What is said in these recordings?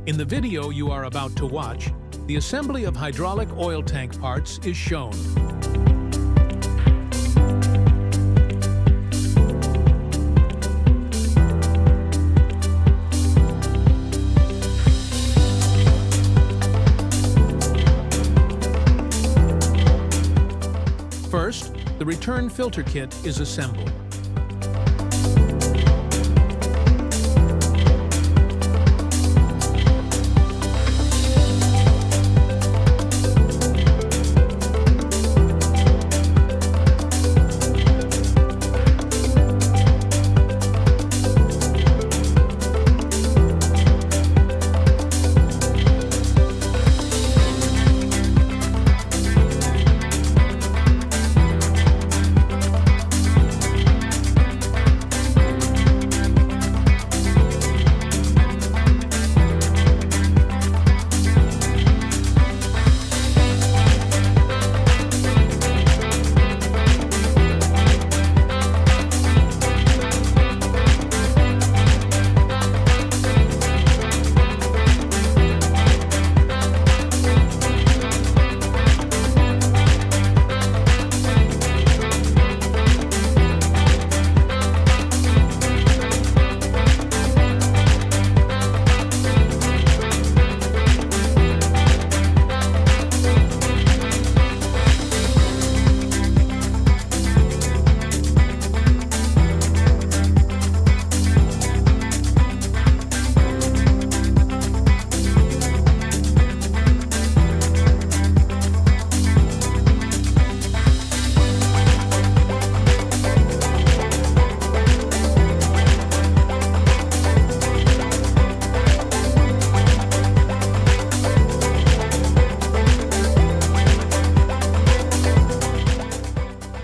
In the video you are about to watch, the assembly of hydraulic oil tank parts is shown. First, the return filter kit is assembled.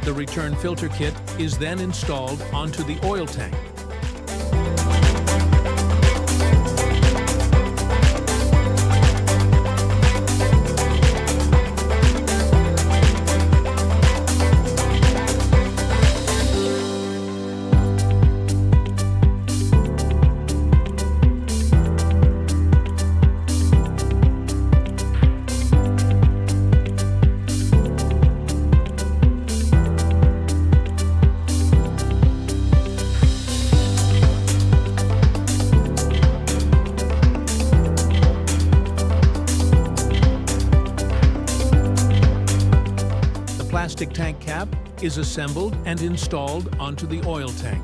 The return filter kit is then installed onto the oil tank. The plastic tank cap is assembled and installed onto the oil tank.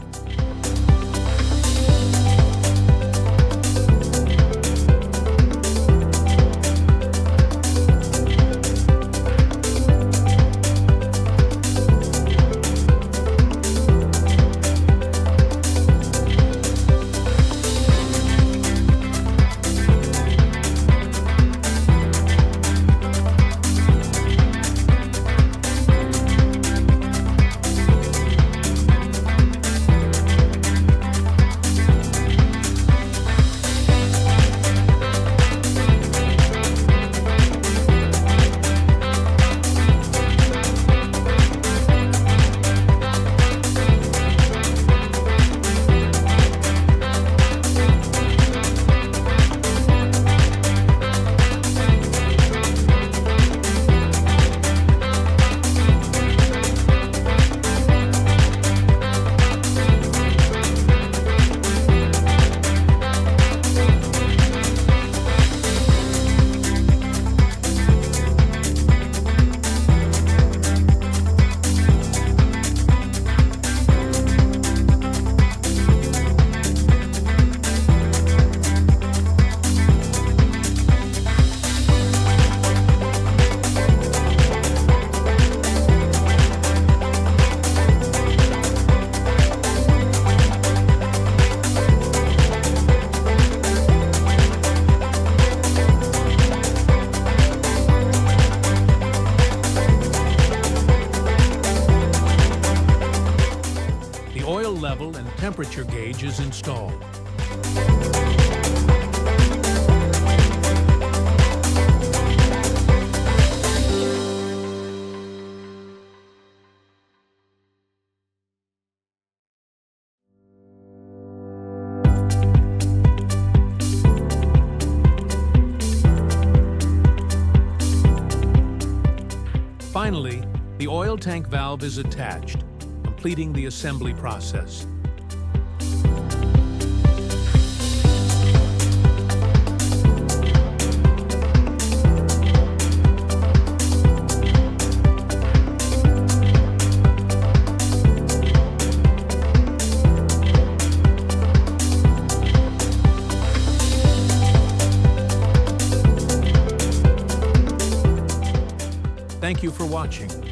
The oil level and temperature gauge is installed. Finally, the oil tank valve is attached, completing the assembly process. Thank you for watching.